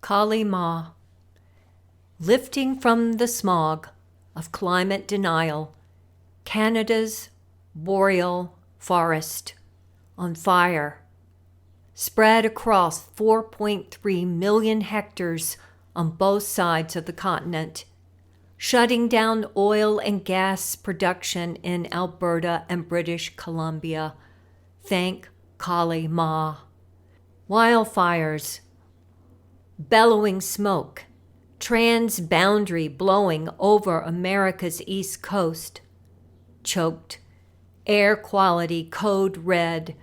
Kali Ma, lifting from the smog of climate denial, Canada's boreal forest on fire, spread across 4.3 million hectares on both sides of the continent, shutting down oil and gas production in Alberta and British Columbia. Thank Kali Ma. Wildfires, bellowing smoke, trans-boundary blowing over America's East Coast, choked, air quality code red,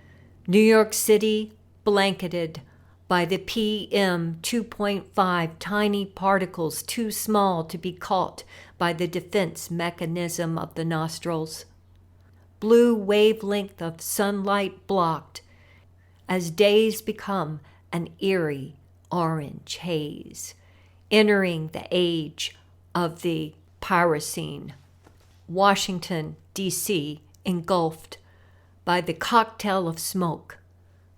New York City blanketed by the PM 2.5 tiny particles too small to be caught by the defense mechanism of the nostrils. Blue wavelength of sunlight blocked as days become an eerie orange haze, entering the age of the Pyrocene. Washington, D.C. engulfed by the cocktail of smoke,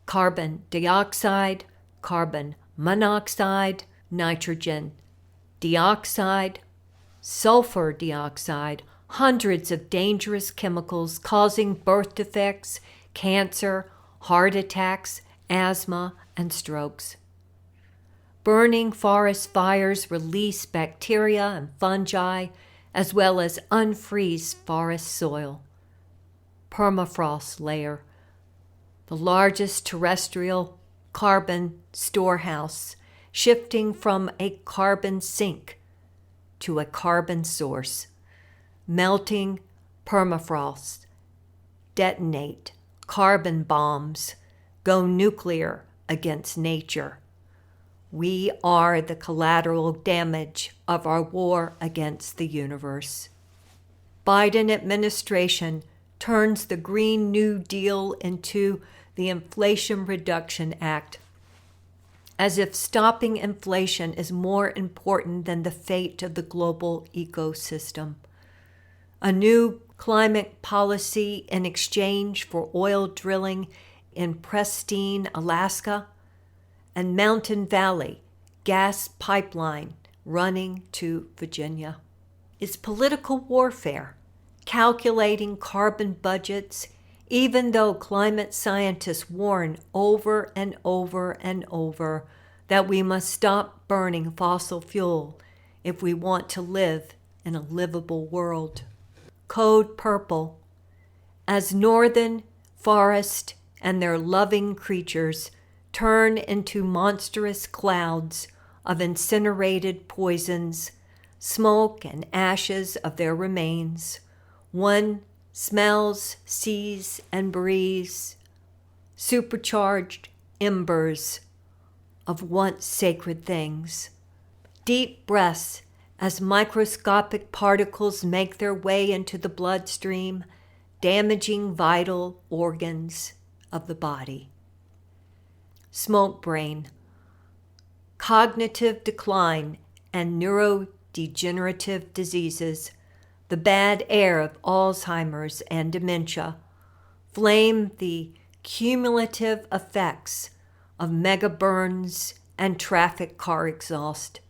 carbon dioxide, carbon monoxide, nitrogen dioxide, sulfur dioxide, hundreds of dangerous chemicals causing birth defects, cancer, heart attacks, asthma, and strokes. Burning forest fires release bacteria and fungi, as well as unfreeze forest soil. Permafrost layer, the largest terrestrial carbon storehouse, shifting from a carbon sink to a carbon source. Melting permafrost, detonate carbon bombs, go nuclear against nature. We are the collateral damage of our war against the universe. Biden administration turns the Green New Deal into the Inflation Reduction Act, as if stopping inflation is more important than the fate of the global ecosystem. A new climate policy in exchange for oil drilling in pristine Alaska, and Mountain Valley gas pipeline running to Virginia. Is political warfare, calculating carbon budgets, even though climate scientists warn over and over and over that we must stop burning fossil fuel if we want to live in a livable world. Code Purple, as northern forest and their loving creatures turn into monstrous clouds of incinerated poisons, smoke and ashes of their remains, one smells, sees, and breathes supercharged embers of once sacred things. Deep breaths as microscopic particles make their way into the bloodstream, damaging vital organs of the body. Smoke brain, cognitive decline and neurodegenerative diseases, the bad air of Alzheimer's and dementia, flame the cumulative effects of mega burns and traffic car exhaust.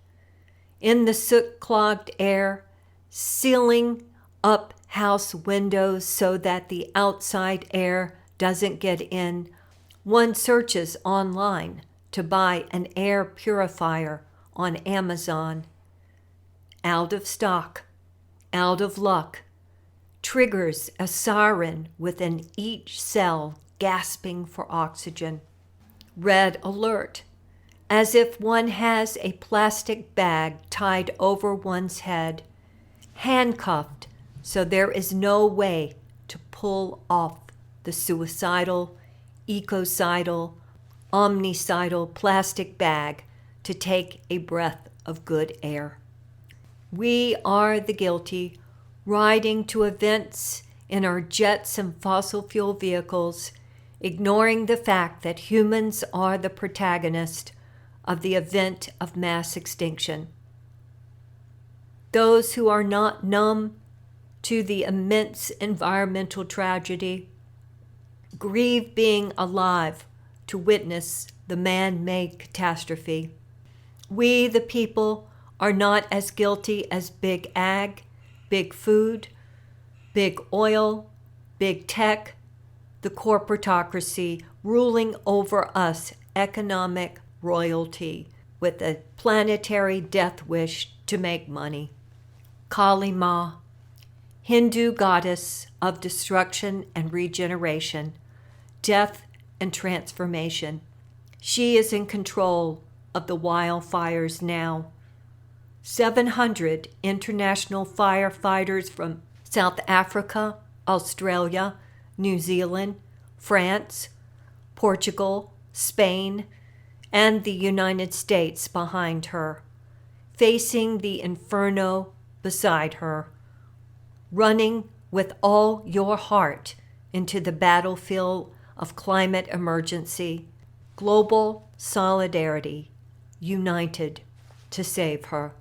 In the soot-clogged air, sealing up house windows so that the outside air doesn't get in, one searches online to buy an air purifier on Amazon. Out of stock, out of luck, triggers a siren within each cell gasping for oxygen. Red alert, as if one has a plastic bag tied over one's head, handcuffed so there is no way to pull off the suicidal, ecocidal, omnicidal plastic bag to take a breath of good air. We are the guilty, riding to events in our jets and fossil fuel vehicles, ignoring the fact that humans are the protagonist of the event of mass extinction. Those who are not numb to the immense environmental tragedy grieve being alive to witness the man-made catastrophe. We, the people, are not as guilty as big ag, big food, big oil, big tech, the corporatocracy ruling over us, economic royalty with a planetary death wish to make money. Kali Ma, Hindu goddess of destruction and regeneration, death and transformation. She is in control of the wildfires now. 700 international firefighters from South Africa, Australia, New Zealand, France, Portugal, Spain, and the United States behind her, facing the inferno beside her, running with all your heart into the battlefield of climate emergency, global solidarity, united to save her.